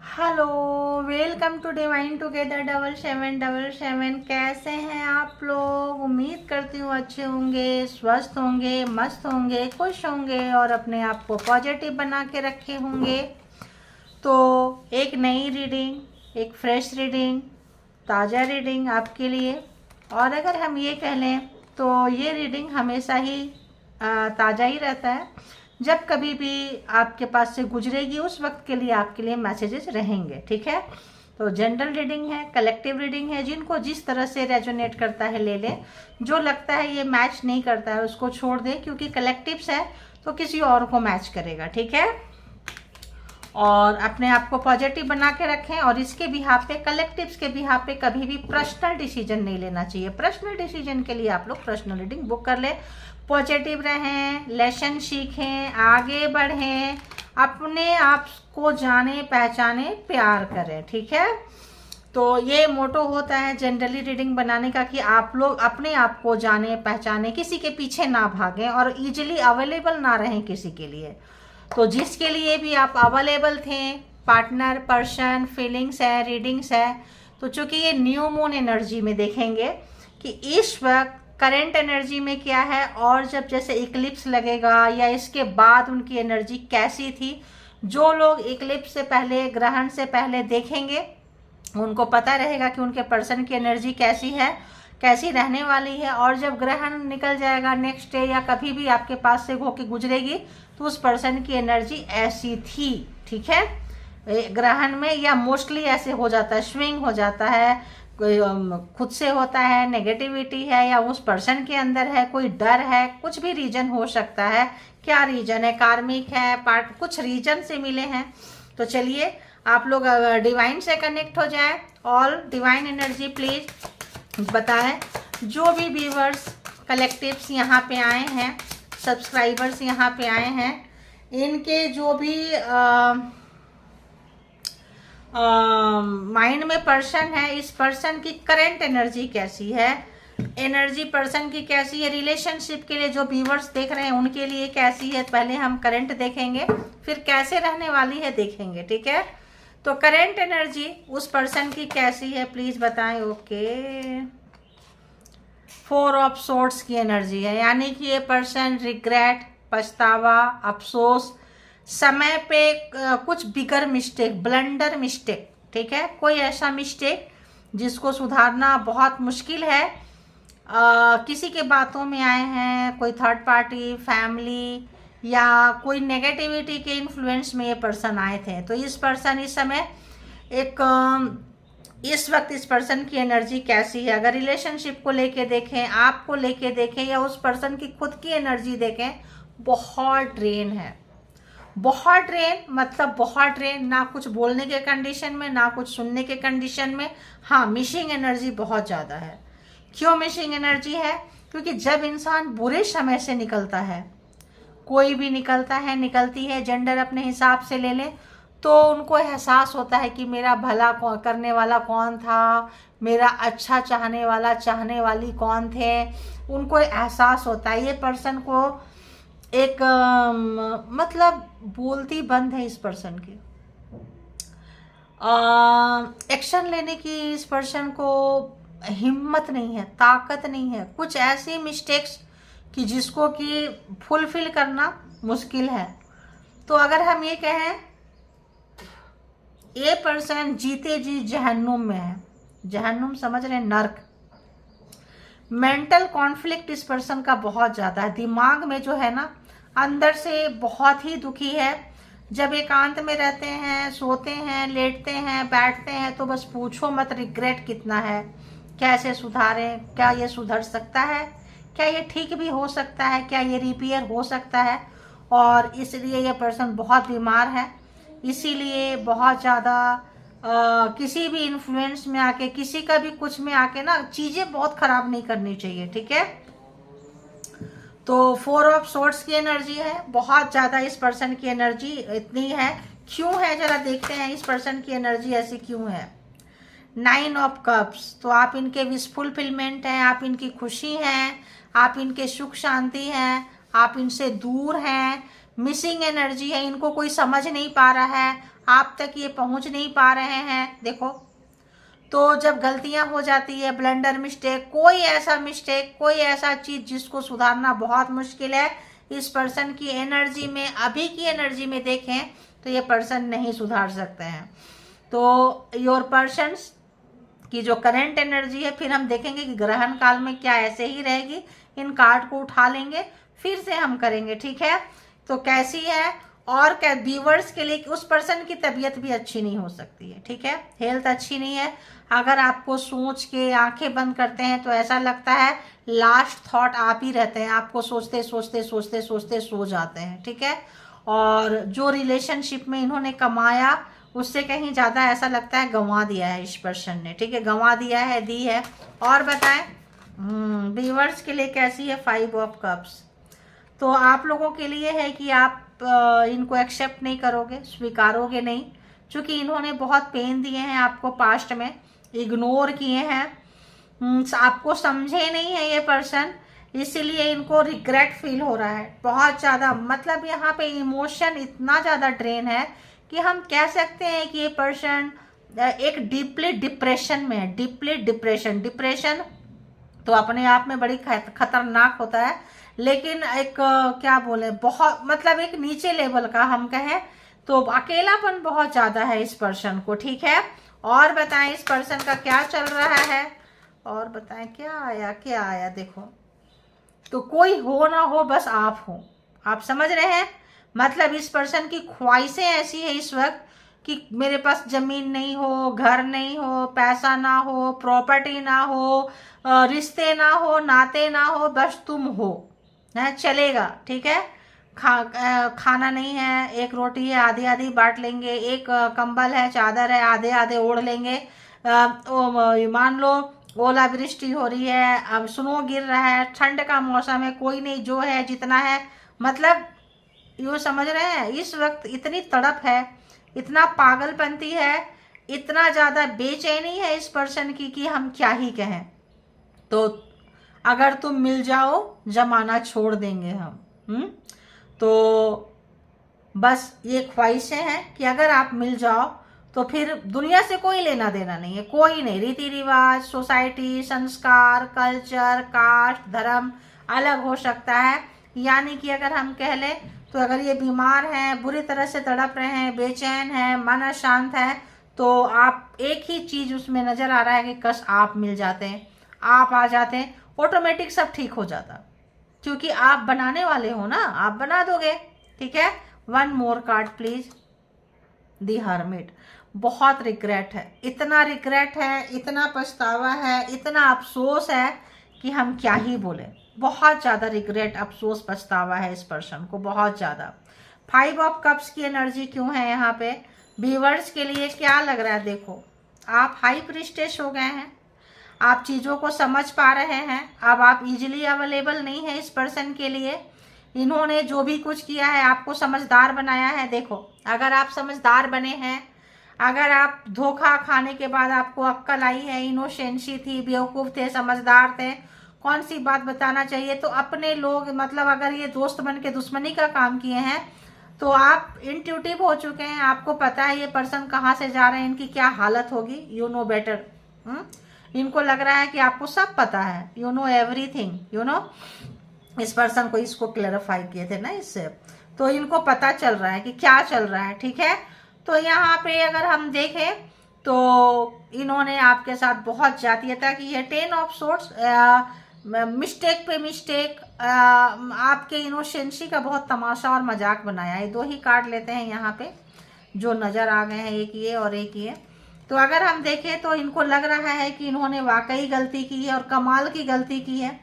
Hello, welcome to divine together 7777। कैसे हैं आप लोग? उम्मीद करती हूँ अच्छे होंगे, स्वस्थ होंगे, मस्त होंगे, खुश होंगे और अपने आप को पॉजिटिव बना के रखे होंगे। तो एक नई रीडिंग, एक फ्रेश रीडिंग, ताज़ा रीडिंग आपके लिए। और अगर हम ये कह लें तो ये रीडिंग हमेशा ही ताज़ा ही रहता है। जब कभी भी आपके पास से गुजरेगी उस वक्त के लिए आपके लिए मैसेजेस रहेंगे, ठीक है। तो जनरल रीडिंग है, कलेक्टिव रीडिंग है, जिनको जिस तरह से रेजोनेट करता है ले लें। जो लगता है ये मैच नहीं करता है उसको छोड़ दें, क्योंकि कलेक्टिव्स है तो किसी और को मैच करेगा, ठीक है। और अपने आप को पॉजिटिव बना के रखें। और इसके बिहाफ पे, कलेक्टिव्स के बिहाफ पे कभी भी पर्सनल डिसीजन नहीं लेना चाहिए। पर्सनल डिसीजन के लिए आप लोग पर्सनल रीडिंग बुक कर ले। पॉजिटिव रहें, लेसन सीखें, आगे बढ़ें, अपने आप को जाने पहचाने, प्यार करें, ठीक है। तो ये मोटो होता है जनरली रीडिंग बनाने का कि आप लोग अपने आप को जाने पहचाने, किसी के पीछे ना भागें और इजीली अवेलेबल ना रहें किसी के लिए। तो जिसके लिए भी आप अवेलेबल थे, पार्टनर, पर्सन, फीलिंग्स है, रीडिंग्स है, तो चूंकि ये न्यू मून एनर्जी में देखेंगे कि इस वक्त करंट एनर्जी में क्या है, और जब जैसे इक्लिप्स लगेगा या इसके बाद उनकी एनर्जी कैसी थी। जो लोग इक्लिप्स से पहले, ग्रहण से पहले देखेंगे उनको पता रहेगा कि उनके पर्सन की एनर्जी कैसी है, कैसी रहने वाली है। और जब ग्रहण निकल जाएगा नेक्स्ट डे या कभी भी आपके पास से होके गुजरेगी तो उस पर्सन की एनर्जी ऐसी थी, ठीक है। ग्रहण में या मोस्टली ऐसे हो जाता है, स्विंग हो जाता है, कोई खुद से होता है, नेगेटिविटी है या उस पर्सन के अंदर है, कोई डर है, कुछ भी रीजन हो सकता है। क्या रीजन है? कार्मिक है, पार्ट कुछ रीजन से मिले हैं। तो चलिए आप लोग डिवाइन से कनेक्ट हो जाए। ऑल डिवाइन एनर्जी प्लीज बताएं। जो भी व्यूवर्स, कलेक्टिव्स यहाँ पे आए हैं, सब्सक्राइबर्स यहाँ पे आए हैं, इनके जो भी माइंड में पर्सन है, इस पर्सन की करंट एनर्जी कैसी है, एनर्जी पर्सन की कैसी है, रिलेशनशिप के लिए जो व्यूवर्स देख रहे हैं उनके लिए कैसी है। पहले हम करंट देखेंगे, फिर कैसे रहने वाली है देखेंगे, ठीक है। तो करंट एनर्जी उस पर्सन की कैसी है प्लीज बताएं। ओके, 4 ऑफ सोर्ड्स की एनर्जी है, यानी कि ये पर्सन रिग्रेट, पछतावा, अफसोस, समय पे कुछ बिगर मिस्टेक, ब्लंडर मिस्टेक, ठीक है। कोई ऐसा मिस्टेक जिसको सुधारना बहुत मुश्किल है। किसी के बातों में आए हैं, कोई थर्ड पार्टी, फैमिली या कोई नेगेटिविटी के इन्फ्लुएंस में ये पर्सन आए थे। तो इस पर्सन इस समय इस वक्त इस पर्सन की एनर्जी कैसी है, अगर रिलेशनशिप को लेके देखें, आपको लेके देखें या उस पर्सन की खुद की एनर्जी देखें, बहुत ड्रेन है। बहुत ड्रेन मतलब बहुत ड्रेन, ना कुछ बोलने के कंडीशन में, ना कुछ सुनने के कंडीशन में। हाँ, मिसिंग एनर्जी बहुत ज़्यादा है। क्यों मिसिंग एनर्जी है? क्योंकि जब इंसान बुरे समय से निकलता है, कोई भी निकलता है, निकलती है, जेंडर अपने हिसाब से ले लें, तो उनको एहसास होता है कि मेरा भला करने वाला कौन था, मेरा अच्छा चाहने वाला, चाहने वाली कौन थे, उनको एहसास होता है। ये पर्सन को एक मतलब बोलती बंद है इस पर्सन की, एक्शन लेने की इस पर्सन को हिम्मत नहीं है, ताकत नहीं है। कुछ ऐसी मिस्टेक्स कि जिसको कि फुलफिल करना मुश्किल है। तो अगर हम ये कहें, ये पर्सन जीते जी जहन्नुम में है। जहन्नुम समझ रहे हैं? नर्क। मेंटल कॉन्फ्लिक्ट इस पर्सन का बहुत ज़्यादा है। दिमाग में जो है ना, अंदर से बहुत ही दुखी है। जब एकांत में रहते हैं, सोते हैं, लेटते हैं, बैठते हैं, तो बस पूछो मत रिग्रेट कितना है। कैसे सुधारें? क्या ये सुधर सकता है? क्या ये ठीक भी हो सकता है? क्या ये रिपेयर हो सकता है? और इसलिए ये पर्सन बहुत बीमार है। इसीलिए बहुत ज़्यादा किसी भी इन्फ्लुएंस में आके, किसी का भी कुछ में आके ना, चीज़ें बहुत ख़राब नहीं करनी चाहिए, ठीक है। तो 4 ऑफ सोर्ड्स की एनर्जी है, बहुत ज़्यादा इस पर्सन की एनर्जी इतनी है। क्यों है जरा देखते हैं, इस पर्सन की एनर्जी ऐसी क्यों है। 9 ऑफ कप्स, तो आप इनके विश फुलफिलमेंट हैं, आप इनकी खुशी हैं, आप इनके सुख शांति हैं, आप इनसे दूर हैं, मिसिंग एनर्जी है, इनको कोई समझ नहीं पा रहा है, आप तक ये पहुंच नहीं पा रहे हैं। देखो, तो जब गलतियां हो जाती है, ब्लंडर मिस्टेक, कोई ऐसा चीज जिसको सुधारना बहुत मुश्किल है, इस पर्सन की एनर्जी में, अभी की एनर्जी में देखें तो ये पर्सन नहीं सुधार सकते हैं। तो योर पर्सन्स की जो करंट एनर्जी है, फिर हम देखेंगे कि ग्रहण काल में क्या ऐसे ही रहेगी। इन कार्ड को उठा लेंगे, फिर से हम करेंगे, ठीक है। तो कैसी है, और क्या व्यूवर्स के लिए, उस पर्सन की तबीयत भी अच्छी नहीं हो सकती है, ठीक है, हेल्थ अच्छी नहीं है। अगर आपको सोच के आंखें बंद करते हैं तो ऐसा लगता है लास्ट थॉट आप ही रहते हैं, आपको सोचते सोचते सोचते सोचते सो जाते हैं, ठीक है। और जो रिलेशनशिप में इन्होंने कमाया उससे कहीं ज़्यादा ऐसा लगता है गंवा दिया है इस पर्सन ने, ठीक है, गंवा दिया है, दी है। और बताएं व्यूअर्स के लिए कैसी है 5 ऑफ कप्स। तो आप लोगों के लिए है कि आप इनको एक्सेप्ट नहीं करोगे, स्वीकारोगे नहीं, क्योंकि इन्होंने बहुत पेन दिए हैं आपको, पास्ट में इग्नोर किए हैं, आपको समझे नहीं है ये पर्सन, इसीलिए इनको रिग्रेट फील हो रहा है बहुत ज़्यादा। मतलब यहाँ पे इमोशन इतना ज़्यादा ड्रेन है कि हम कह सकते हैं कि ये पर्सन एक डीपली डिप्रेशन में है, डीपली डिप्रेशन तो अपने आप में बड़ी खतरनाक होता है, लेकिन एक क्या बोले, बहुत मतलब एक नीचे लेवल का हम कहें तो अकेलापन बहुत ज़्यादा है इस पर्सन को, ठीक है। और बताएं इस पर्सन का क्या चल रहा है, और बताएं क्या आया देखो। तो कोई हो ना हो, बस आप हो, आप समझ रहे हैं। मतलब इस पर्सन की ख्वाहिशें ऐसी है इस वक्त कि मेरे पास जमीन नहीं हो, घर नहीं हो, पैसा ना हो, प्रॉपर्टी ना हो, रिश्ते ना हो, नाते ना हो, बस तुम हो ना, चलेगा, ठीक है। खाना नहीं है, एक रोटी है आधी आधी बांट लेंगे, एक कंबल है, चादर है, आधे आधे ओढ़ लेंगे। मान लो ओलावृष्टि हो रही है, अब स्नो गिर रहा है, ठंड का मौसम है, कोई नहीं, जो है जितना है, मतलब यूँ समझ रहे हैं। इस वक्त इतनी तड़प है, इतना पागलपंती है, इतना ज़्यादा बेचैनी है इस पर्सन की कि हम क्या ही कहें। तो अगर तुम मिल जाओ जमाना छोड़ देंगे हम, तो बस ये ख्वाहिशें हैं कि अगर आप मिल जाओ तो फिर दुनिया से कोई लेना देना नहीं है, कोई नहीं, रीति रिवाज, सोसाइटी, संस्कार, कल्चर, कास्ट, धर्म अलग हो सकता है। यानी कि अगर हम कह लें तो अगर ये बीमार हैं, बुरी तरह से तड़प रहे हैं, बेचैन हैं, मन अशांत है, तो आप एक ही चीज़ उसमें नज़र आ रहा है कि कश आप मिल जाते हैं, आप आ जाते हैं, ऑटोमेटिक सब ठीक हो जाता, क्योंकि आप बनाने वाले हो ना, आप बना दोगे, ठीक है। 1 मोर कार्ड प्लीज, दी हर्मिट। बहुत रिग्रेट है, इतना रिग्रेट है, इतना पछतावा है, इतना अफसोस है कि हम क्या ही बोले। बहुत ज़्यादा रिग्रेट, अफसोस, पछतावा है इस पर्सन को, बहुत ज़्यादा। 5 ऑफ कप्स की एनर्जी क्यों है यहाँ पे व्यूअर्स के लिए, क्या लग रहा है देखो, आप हाई प्रीस्टेस हो गए हैं, आप चीज़ों को समझ पा रहे हैं, अब आप इजीली अवेलेबल नहीं है इस पर्सन के लिए। इन्होंने जो भी कुछ किया है आपको समझदार बनाया है। देखो, अगर आप समझदार बने हैं, अगर आप धोखा खाने के बाद आपको अक्ल आई है, इनोसेंसी थी, बेवकूफ़ थे, समझदार थे, कौन सी बात बताना चाहिए, तो अपने लोग, मतलब अगर ये दोस्त बन के दुश्मनी का काम किए हैं तो आप इंट्यूटिव हो चुके हैं, आपको पता है ये पर्सन कहाँ से जा रहे हैं, इनकी क्या हालत होगी, यू नो बेटर। इनको लग रहा है कि आपको सब पता है, you know everything, you know. इस पर्सन को इसको क्लैरिफाई किए थे ना इससे, तो इनको पता चल रहा है कि क्या चल रहा है, ठीक है। तो यहाँ पे अगर हम देखें तो इन्होंने आपके साथ बहुत जातीयता की है, 10 ऑफ सोर्ट्स, मिस्टेक पे मिस्टेक, आपके इनोसेंसी का बहुत तमाशा और मजाक बनाया है। 2 ही कार्ड लेते हैं यहाँ पे जो नज़र आ गए हैं, एक ये और एक ये। तो अगर हम देखें तो इनको लग रहा है कि इन्होंने वाकई गलती की है और कमाल की गलती की है।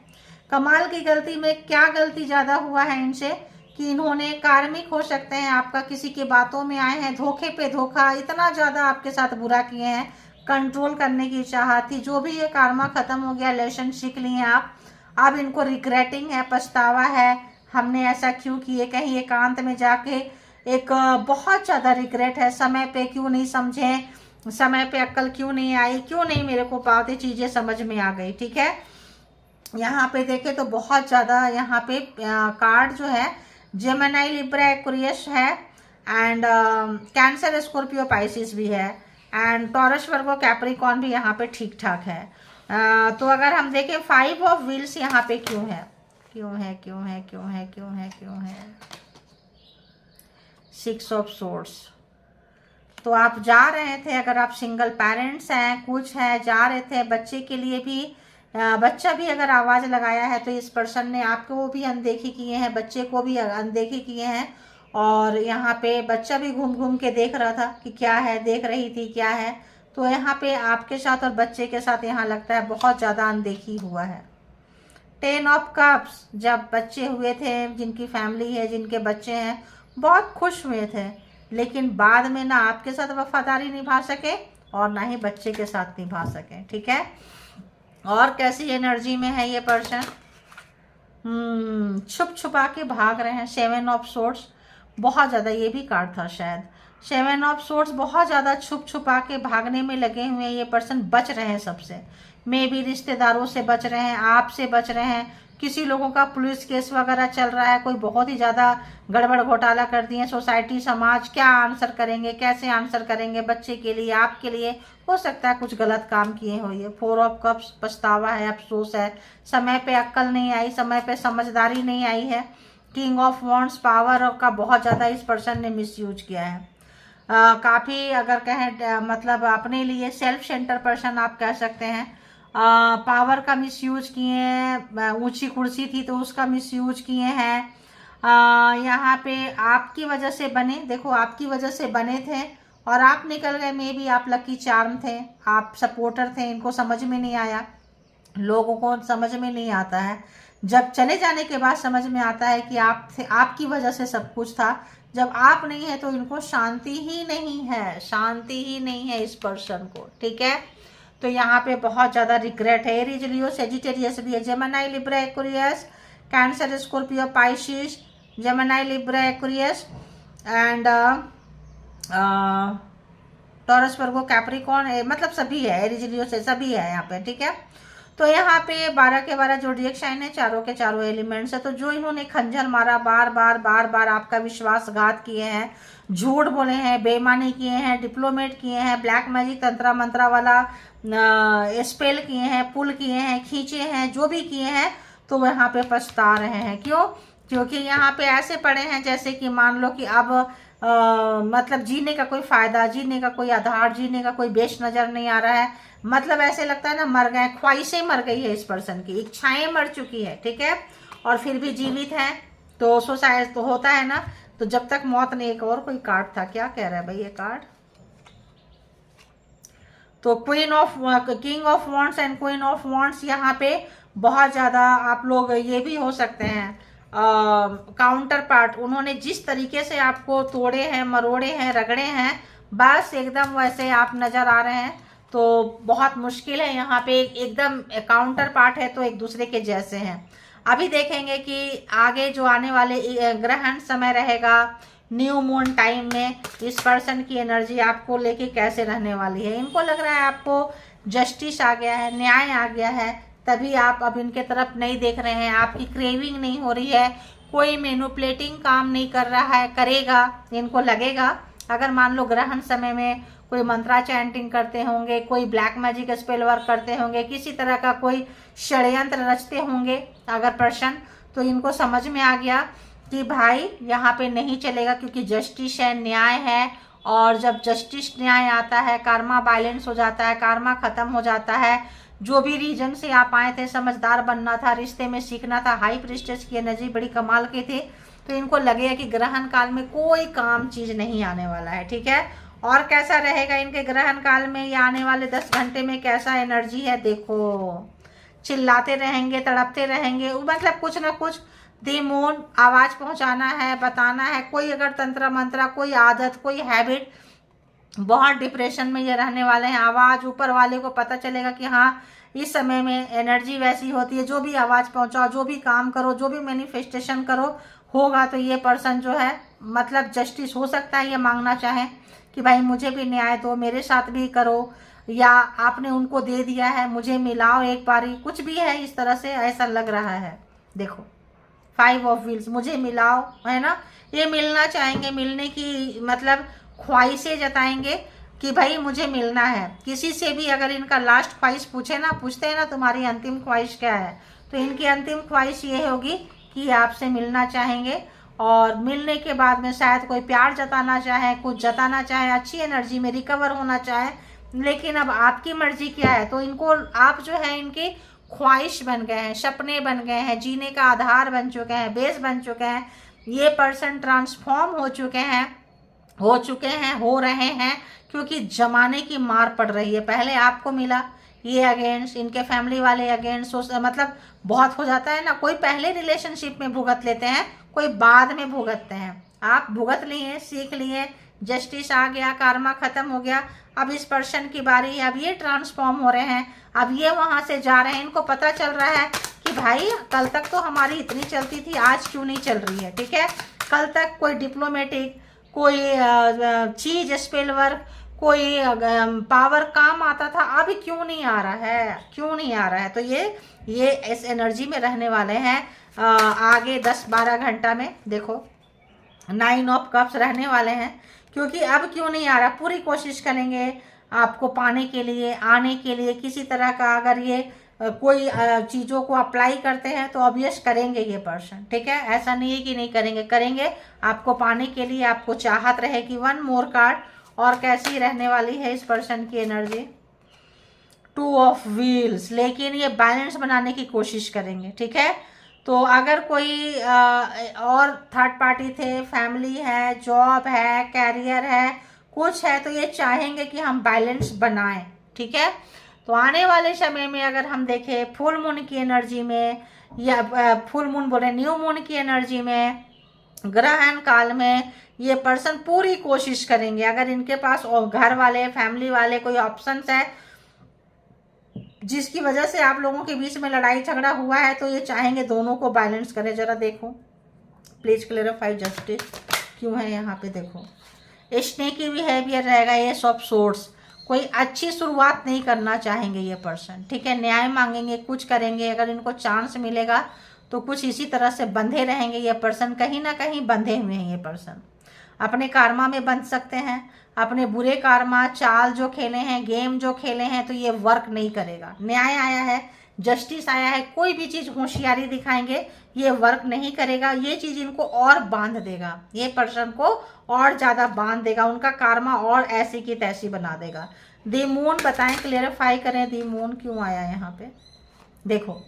कमाल की गलती में क्या गलती ज़्यादा हुआ है इनसे कि इन्होंने, कार्मिक हो सकते हैं आपका, किसी की बातों में आए हैं, धोखे पे धोखा, इतना ज़्यादा आपके साथ बुरा किए हैं, कंट्रोल करने की चाहत थी, जो भी ये कार्मा ख़त्म हो गया, लेसन सीख लिए आप। अब इनको रिग्रेटिंग है, पछतावा है, हमने ऐसा क्यों किए, कहीं एकांत में जाके एक बहुत ज़्यादा रिग्रेट है, समय पे क्यों नहीं समझे, समय पे अक्ल क्यों नहीं आई, क्यों नहीं मेरे को बातें चीज़ें समझ में आ गई, ठीक है। यहाँ पे देखें तो बहुत ज़्यादा यहाँ पे कार्ड जो है जेमिनी, लिब्रा, एक्वेरियस है, एंड कैंसर, स्कॉर्पियो, पाइसिस भी है, एंड टॉरस, वर्गो, कैप्रिकॉर्न भी यहाँ पे ठीक ठाक है। तो अगर हम देखें 5 ऑफ व्हील्स यहाँ पे क्यों है, क्यों है, क्यों है, क्यों है, क्यों है, क्यों है, 6 ऑफ सोर्ड्स। तो आप जा रहे थे, अगर आप सिंगल पेरेंट्स हैं, कुछ है, जा रहे थे बच्चे के लिए भी, बच्चा भी अगर आवाज़ लगाया है तो इस पर्सन ने आपको भी अनदेखी किए हैं, बच्चे को भी अनदेखी किए हैं, और यहाँ पे बच्चा भी घूम घूम के देख रहा था कि क्या है, देख रही थी क्या है। तो यहाँ पे आपके साथ और बच्चे के साथ यहाँ लगता है बहुत ज़्यादा अनदेखी हुआ है। 10 ऑफ कप्स, जब बच्चे हुए थे, जिनकी फैमिली है, जिनके बच्चे हैं, बहुत खुश हुए थे, लेकिन बाद में ना आपके साथ वफादारी निभा सके और ना ही बच्चे के साथ निभा सके। ठीक है, और कैसी एनर्जी में है ये पर्सन, छुप छुपा के भाग रहे हैं। 7 ऑफ सोर्ड्स, बहुत ज़्यादा, ये भी कार्ड था शायद, 7 ऑफ सोर्ड्स, बहुत ज़्यादा छुप छुपा के भागने में लगे हुए हैं ये पर्सन, बच रहे हैं सबसे, मे भी रिश्तेदारों से बच रहे हैं, आपसे बच रहे हैं, किसी लोगों का पुलिस केस वगैरह चल रहा है, कोई बहुत ही ज़्यादा गड़बड़ घोटाला कर दिए, सोसाइटी, समाज क्या आंसर करेंगे, कैसे आंसर करेंगे, बच्चे के लिए, आपके लिए, हो सकता है कुछ गलत काम किए हो ये। 4 ऑफ कप्स, पछतावा है, अफसोस है, समय पे अक्ल नहीं आई, समय पे समझदारी नहीं आई है। किंग ऑफ वॉन्ड्स, पावर का बहुत ज़्यादा इस पर्सन ने मिसयूज किया है। काफ़ी अगर कहें मतलब अपने लिए सेल्फ सेंटर पर्सन आप कह सकते हैं। पावर का मिसयूज किए हैं, ऊंची कुर्सी थी तो उसका मिसयूज किए हैं। यहाँ पे आपकी वजह से बने, देखो आपकी वजह से बने थे और आप निकल गए, मे भी आप लकी चार्म थे, आप सपोर्टर थे, इनको समझ में नहीं आया, लोगों को समझ में नहीं आता है, जब चले जाने के बाद समझ में आता है कि आप थे, आपकी वजह से सब कुछ था। जब आप नहीं है तो इनको शांति ही नहीं है, शांति ही नहीं है इस पर्सन को। ठीक है, तो यहाँ पे बहुत ज़्यादा रिग्रेट है। एरीज, लियो, सेजिटेरियस भी है, Gemini, Libra, Aquarius, cancer, Scorpio, Pisces, Gemini, Libra, Aquarius, and taurus, Virgo, Capricorn, मतलब सभी है, एरीज, लियो से सभी है यहाँ पे। ठीक है, तो यहाँ पे 12 के 12 जोडिएक साइन है, चारों के चारों एलिमेंट्स है। तो जो इन्होंने खंजर मारा, बार बार बार बार आपका विश्वासघात किए हैं, झूठ बोले हैं, बेईमानी किए हैं, डिप्लोमेट किए हैं, ब्लैक मैजिक, तंत्रा मंत्रा वाला स्पेल किए हैं, पुल किए हैं, खींचे हैं, जो भी किए हैं, तो यहाँ पे पछता रहे हैं। क्यों? क्योंकि यहाँ पे ऐसे पड़े हैं जैसे कि मान लो कि अब मतलब जीने का कोई फायदा, जीने का कोई आधार, जीने का कोई बेश नज़र नहीं आ रहा है। मतलब ऐसे लगता है ना मर गए, ख्वाहिशें मर गई है इस पर्सन की, इच्छाएं मर चुकी है। ठीक है, और फिर भी जीवित है, तो सोसाइटी तो होता है ना, तो जब तक मौत नहीं। एक और कोई कार्ड था, क्या कह रहा है भाई ये कार्ड, तो queen of, king of wands and queen of wands, यहाँ पे बहुत ज़्यादा आप लोग ये भी हो सकते हैं काउंटर पार्ट, उन्होंने जिस तरीके से आपको तोड़े हैं, मरोड़े हैं, रगड़े हैं, बस एकदम वैसे आप नज़र आ रहे हैं। तो बहुत मुश्किल है, यहाँ पे एकदम काउंटर पार्ट है, तो एक दूसरे के जैसे हैं। अभी देखेंगे कि आगे जो आने वाले ग्रहण समय रहेगा, न्यू मून टाइम में इस पर्सन की एनर्जी आपको लेके कैसे रहने वाली है। इनको लग रहा है आपको जस्टिस आ गया है, न्याय आ गया है, तभी आप अब इनके तरफ नहीं देख रहे हैं, आपकी क्रेविंग नहीं हो रही है, कोई मैनिपुलेटिंग काम नहीं कर रहा है, करेगा, इनको लगेगा। अगर मान लो ग्रहण समय में कोई मंत्रा चैंटिंग करते होंगे, कोई ब्लैक मैजिक स्पेल वर्क करते होंगे, किसी तरह का कोई षड्यंत्र रचते होंगे अगर पर्सन, तो इनको समझ में आ गया कि भाई यहाँ पे नहीं चलेगा, क्योंकि जस्टिस है, न्याय है, और जब जस्टिस न्याय आता है, कार्मा बैलेंस हो जाता है, कार्मा खत्म हो जाता है। जो भी रीजन से आप आए थे, समझदार बनना था, रिश्ते में सीखना था, हाई प्रिस्टेस की एनर्जी बड़ी कमाल की थी, तो इनको लगेगा कि ग्रहण काल में कोई काम चीज नहीं आने वाला है। ठीक है, और कैसा रहेगा इनके ग्रहण काल में या आने वाले 10 घंटे में कैसा एनर्जी है, देखो चिल्लाते रहेंगे, तड़पते रहेंगे, मतलब कुछ ना कुछ दिमोन आवाज पहुंचाना है, बताना है, कोई अगर तंत्र मंत्र, कोई आदत, कोई हैबिट, बहुत डिप्रेशन में ये रहने वाले हैं। आवाज ऊपर वाले को पता चलेगा कि हाँ इस समय में एनर्जी वैसी होती है, जो भी आवाज पहुंचाओ, जो भी काम करो, जो भी मैनिफेस्टेशन करो, होगा। तो ये पर्सन जो है मतलब जस्टिस हो सकता है ये मांगना चाहे कि भाई मुझे भी न्याय दो, मेरे साथ भी करो, या आपने उनको दे दिया है, मुझे मिलाओ एक बारी, कुछ भी है इस तरह से ऐसा लग रहा है। देखो 5 ऑफ व्हील्स, मुझे मिलाओ, है ना, ये मिलना चाहेंगे, मिलने की मतलब ख्वाहिशें जताएंगे कि भाई मुझे मिलना है। किसी से भी अगर इनका लास्ट ख्वाहिश पूछते हैं ना तुम्हारी अंतिम ख्वाहिश क्या है, तो इनकी अंतिम ख्वाहिश ये होगी कि आपसे मिलना चाहेंगे, और मिलने के बाद में शायद कोई प्यार जताना चाहे, कुछ जताना चाहे, अच्छी एनर्जी में रिकवर होना चाहे, लेकिन अब आपकी मर्जी क्या है। तो इनको आप जो है इनकी ख्वाहिश बन गए हैं, सपने बन गए हैं, जीने का आधार बन चुके हैं, बेस बन चुके हैं। ये पर्सन ट्रांसफॉर्म हो चुके हैं, हो रहे हैं, क्योंकि जमाने की मार पड़ रही है। पहले आपको मिला, ये अगेंस्ट, इनके फैमिली वाले अगेंस्ट, मतलब बहुत हो जाता है ना, कोई पहले रिलेशनशिप में भुगत लेते हैं, कोई बाद में भुगतते हैं। आप भुगत लिए, सीख लिए, जस्टिस आ गया, कार्मा खत्म हो गया, अब इस पर्सन की बारी है। अब ये ट्रांसफॉर्म हो रहे हैं, अब ये वहां से जा रहे हैं। इनको पता चल रहा है कि भाई कल तक तो हमारी इतनी चलती थी, आज क्यों नहीं चल रही है। ठीक है, कल तक कोई डिप्लोमेटिक, कोई चीज स्पेल वर्क, कोई पावर काम आता था, अभी क्यों नहीं आ रहा है, तो ये इस एनर्जी में रहने वाले हैं आगे 10-12 घंटा में। देखो 9 ऑफ कप्स रहने वाले हैं, क्योंकि अब क्यों नहीं आ रहा, पूरी कोशिश करेंगे आपको पाने के लिए, आने के लिए किसी तरह का। अगर ये कोई चीज़ों को अप्लाई करते हैं तो ऑब्वियस करेंगे ये पर्सन। ठीक है, ऐसा नहीं है कि नहीं करेंगे आपको पाने के लिए, आपको चाहत रहेगी। 1 मोर कार्ड, और कैसी रहने वाली है इस पर्सन की एनर्जी। 2 ऑफ व्हील्स, लेकिन ये बैलेंस बनाने की कोशिश करेंगे। ठीक है, तो अगर कोई और थर्ड पार्टी थे, फैमिली है, जॉब है, कैरियर है, कुछ है, तो ये चाहेंगे कि हम बैलेंस बनाएं। ठीक है, तो आने वाले समय में अगर हम देखें फुल मून की एनर्जी में, या फुल मून बोले न्यू मून की एनर्जी में, ग्रहण काल में, ये पर्सन पूरी कोशिश करेंगे। अगर इनके पास घर वाले, फैमिली वाले कोई ऑप्शंस है जिसकी वजह से आप लोगों के बीच में लड़ाई झगड़ा हुआ है, तो ये चाहेंगे दोनों को बैलेंस करें। जरा देखो प्लीज क्लेरिफाई जस्टिस क्यों है यहाँ पे। देखो स्नेकी बिहेवियर रहेगा, ये सब सोर्स, कोई अच्छी शुरुआत नहीं करना चाहेंगे ये पर्सन। ठीक है, न्याय मांगेंगे, कुछ करेंगे, अगर इनको चांस मिलेगा तो कुछ इसी तरह से बंधे रहेंगे ये पर्सन, कहीं ना कहीं बंधे हुए हैं ये पर्सन। अपने कार्मा में बंध सकते हैं, अपने बुरे कार्मा, चाल जो खेले हैं, गेम जो खेले हैं, तो ये वर्क नहीं करेगा। न्याय आया है, जस्टिस आया है, कोई भी चीज़ होशियारी दिखाएंगे, ये वर्क नहीं करेगा। ये चीज़ इनको और बांध देगा, ये पर्सन को और ज़्यादा बांध देगा, उनका कार्मा और ऐसी की तैसी बना देगा। दी मून बताएं, क्लेरिफाई करें, दी मून क्यों आया यहाँ पे। देखो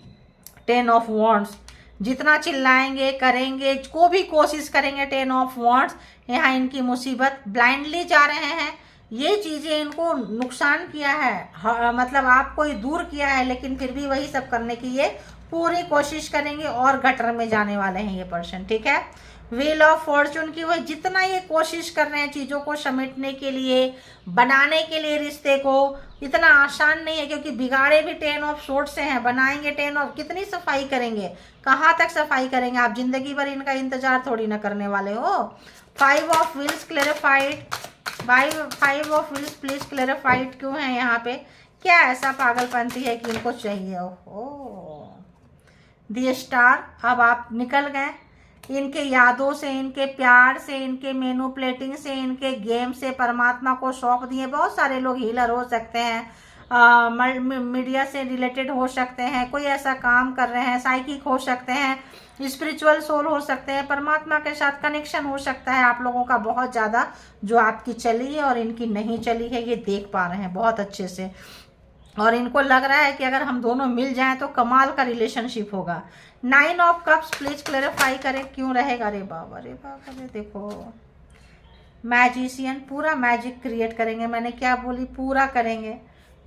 10 ऑफ वॉन्ड्स, जितना चिल्लाएंगे, करेंगे, को भी कोशिश करेंगे, 10 ऑफ वॉन्ड्स, यहाँ इनकी मुसीबत, ब्लाइंडली जा रहे हैं। ये चीज़ें इनको नुकसान किया है, मतलब आपको ही दूर किया है, लेकिन फिर भी वही सब करने की ये पूरी कोशिश करेंगे और गटर में जाने वाले हैं ये पर्सन। ठीक है, व्हील ऑफ फॉर्चून की वही, जितना ये कोशिश कर रहे हैं चीज़ों को समेटने के लिए, बनाने के लिए रिश्ते को, इतना आसान नहीं है, क्योंकि बिगाड़े भी 10 ऑफ सोर्ट से हैं, बनाएंगे 10 ऑफ, कितनी सफाई करेंगे, कहाँ तक सफाई करेंगे आप, जिंदगी भर इनका इंतजार थोड़ी ना करने वाले हो। 5 of wheels clarified, 5 of wheels please clarified क्यों है यहाँ पे, क्या ऐसा पागलपंती है कि इनको चाहिए। ओहो दी स्टार, अब आप निकल गए इनके यादों से, इनके प्यार से, इनके मैनिपुलेटिंग से, इनके गेम से, परमात्मा को सौंप दिए। बहुत सारे लोग हीलर हो सकते हैं, मीडिया से रिलेटेड हो सकते हैं, कोई ऐसा काम कर रहे हैं, साइकिक हो सकते हैं, स्पिरिचुअल सोल हो सकते हैं, परमात्मा के साथ कनेक्शन हो सकता है आप लोगों का बहुत ज़्यादा, जो आपकी चली है और इनकी नहीं चली है, ये देख पा रहे हैं बहुत अच्छे से। और इनको लग रहा है कि अगर हम दोनों मिल जाएं तो कमाल का रिलेशनशिप होगा। 9 ऑफ कप्स प्लीज क्लेरिफाई करें क्यों रहेगा। अरे बाबा, अरे बाबा, अरे देखो मैजिशियन, पूरा मैजिक क्रिएट करेंगे, मैंने क्या बोली, पूरा करेंगे।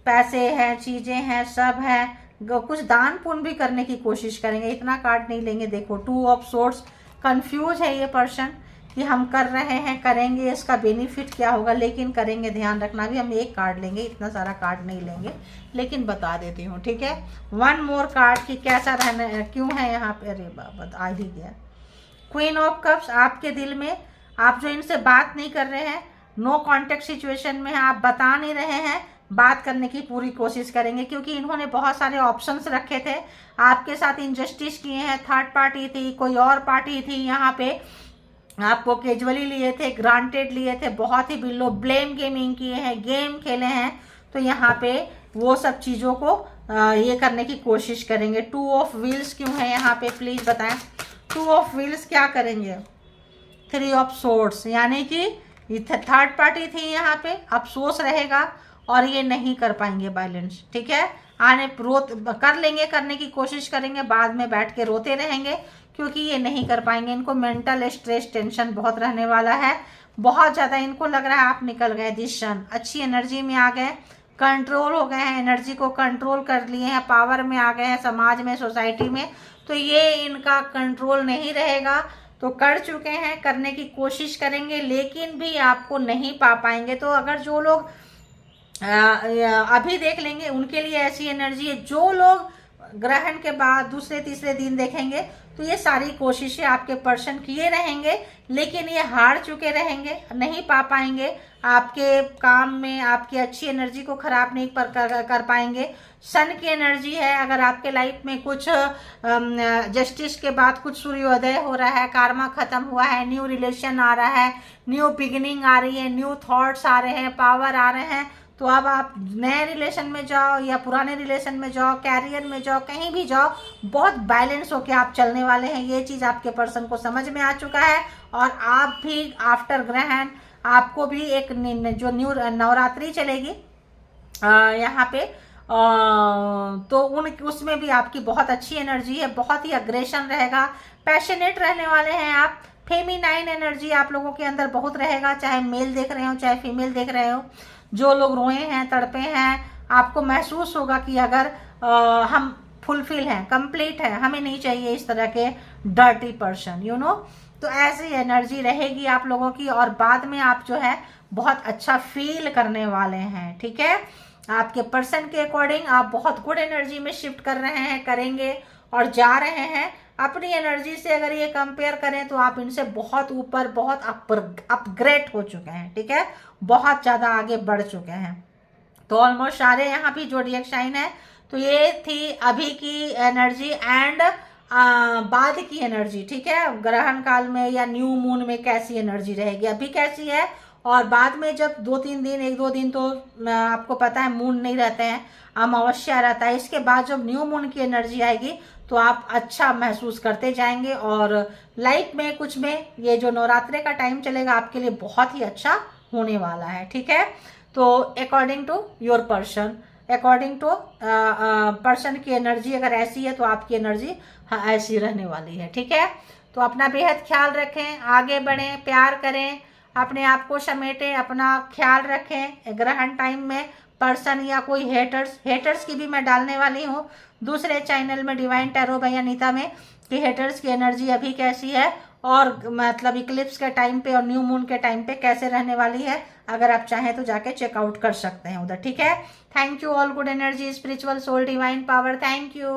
पैसे हैं, चीज़ें हैं, सब है, कुछ दान पुण्य भी करने की कोशिश करेंगे, इतना कार्ड नहीं लेंगे। देखो 2 ऑफ सोर्स, कंफ्यूज है ये पर्सन कि हम कर रहे हैं, करेंगे, इसका बेनिफिट क्या होगा, लेकिन करेंगे। ध्यान रखना भी हम एक कार्ड लेंगे, इतना सारा कार्ड नहीं लेंगे, लेकिन बता देती हूँ। ठीक है, 1 मोर कार्ड की कैसा रहना क्यों है यहाँ पे। अरे बाबा, आ ही गया। क्वीन ऑफ कप्स, आपके दिल में आप जो इनसे बात नहीं कर रहे हैं, नो कॉन्टेक्ट सिचुएशन में आप बता नहीं रहे हैं, बात करने की पूरी कोशिश करेंगे, क्योंकि इन्होंने बहुत सारे ऑप्शंस रखे थे, आपके साथ इनजस्टिस किए हैं, थर्ड पार्टी थी, कोई और पार्टी थी, यहाँ पे आपको कैजुअली लिए थे, ग्रांटेड लिए थे, बहुत ही बिलो ब्लेम गेमिंग किए हैं, गेम खेले हैं। तो यहाँ पे वो सब चीज़ों को ये करने की कोशिश करेंगे। 2 ऑफ व्हील्स क्यों है यहाँ पे, प्लीज़ बताएं। 2 ऑफ व्हील्स क्या करेंगे, 3 ऑफ सोर्ड्स, यानी कि थर्ड पार्टी थी यहाँ पे, अफसोस रहेगा और ये नहीं कर पाएंगे बैलेंस, ठीक है। आने कर लेंगे, करने की कोशिश करेंगे, बाद में बैठ के रोते रहेंगे, क्योंकि ये नहीं कर पाएंगे। इनको मेंटल स्ट्रेस टेंशन बहुत रहने वाला है, बहुत ज़्यादा। इनको लग रहा है आप निकल गए दिस क्षण, अच्छी एनर्जी में आ गए, कंट्रोल हो गए हैं, एनर्जी को कंट्रोल कर लिए हैं, पावर में आ गए हैं, समाज में, सोसाइटी में। तो ये इनका कंट्रोल नहीं रहेगा, तो कर चुके हैं, करने की कोशिश करेंगे, लेकिन भी आपको नहीं पा पाएंगे। तो अगर जो लोग अभी देख लेंगे उनके लिए ऐसी एनर्जी है, जो लोग ग्रहण के बाद दूसरे तीसरे दिन देखेंगे तो ये सारी कोशिशें आपके पर्सन किए रहेंगे, लेकिन ये हार चुके रहेंगे, नहीं पा पाएंगे आपके काम में, आपकी अच्छी एनर्जी को खराब नहीं कर पाएंगे। सन की एनर्जी है, अगर आपके लाइफ में कुछ जस्टिस के बाद कुछ सूर्योदय हो रहा है, कार्मा खत्म हुआ है, न्यू रिलेशन आ रहा है, न्यू बिगिनिंग आ रही है, न्यू थॉट्स आ रहे हैं, पावर आ रहे हैं, तो अब आप नए रिलेशन में जाओ या पुराने रिलेशन में जाओ, कैरियर में जाओ, कहीं भी जाओ, बहुत बैलेंस होके आप चलने वाले हैं। ये चीज़ आपके पर्सन को समझ में आ चुका है, और आप भी आफ्टर ग्रहण आपको भी एक जो न्यू नवरात्रि चलेगी यहाँ पे, तो उसमें भी आपकी बहुत अच्छी एनर्जी है, बहुत ही अग्रेशन रहेगा, पैशनेट रहने वाले हैं आप। फेमिनाइन एनर्जी आप लोगों के अंदर बहुत रहेगा, चाहे मेल देख रहे हो चाहे फीमेल देख रहे हो। जो लोग रोए हैं, तड़पे हैं, आपको महसूस होगा कि अगर हम फुलफिल हैं, कंप्लीट है, हमें नहीं चाहिए इस तरह के डर्टी पर्सन, यू नो। तो ऐसी एनर्जी रहेगी आप लोगों की, और बाद में आप जो है बहुत अच्छा फील करने वाले हैं, ठीक है। आपके पर्सन के अकॉर्डिंग आप बहुत गुड एनर्जी में शिफ्ट कर रहे हैं, करेंगे और जा रहे हैं। अपनी एनर्जी से अगर ये कंपेयर करें तो आप इनसे बहुत ऊपर, बहुत अपग्रेड हो चुके हैं, ठीक है, बहुत ज़्यादा आगे बढ़ चुके हैं। तो ऑलमोस्ट सारे यहाँ भी जोडिएक साइन है। तो ये थी अभी की एनर्जी एंड बाद की एनर्जी, ठीक है। ग्रहण काल में या न्यू मून में कैसी एनर्जी रहेगी, अभी कैसी है, और बाद में जब 2-3 दिन, 1-2 दिन तो आपको पता है मून नहीं रहते हैं, अमावस्या रहता है। इसके बाद जब न्यू मून की एनर्जी आएगी तो आप अच्छा महसूस करते जाएंगे, और लाइफ में कुछ में ये जो नवरात्रे का टाइम चलेगा आपके लिए बहुत ही अच्छा होने वाला है, ठीक है। तो according to your person, according to person की एनर्जी अगर ऐसी है तो आपकी एनर्जी ऐसी रहने वाली है, ठीक है। तो अपना बेहद ख्याल रखें, आगे बढ़ें, प्यार करें, अपने आप को समेटें, अपना ख्याल रखें। ग्रहण टाइम में पर्सन या कोई हेटर्स की भी मैं डालने वाली हूँ दूसरे चैनल में, डिवाइन टैरो बाय अनीता में, कि हेटर्स की एनर्जी अभी कैसी है, और मतलब इक्लिप्स के टाइम पे और न्यू मून के टाइम पे कैसे रहने वाली है। अगर आप चाहें तो जाके चेकआउट कर सकते हैं उधर, ठीक है। Thank you all, good energy, spiritual soul, divine power, thank you.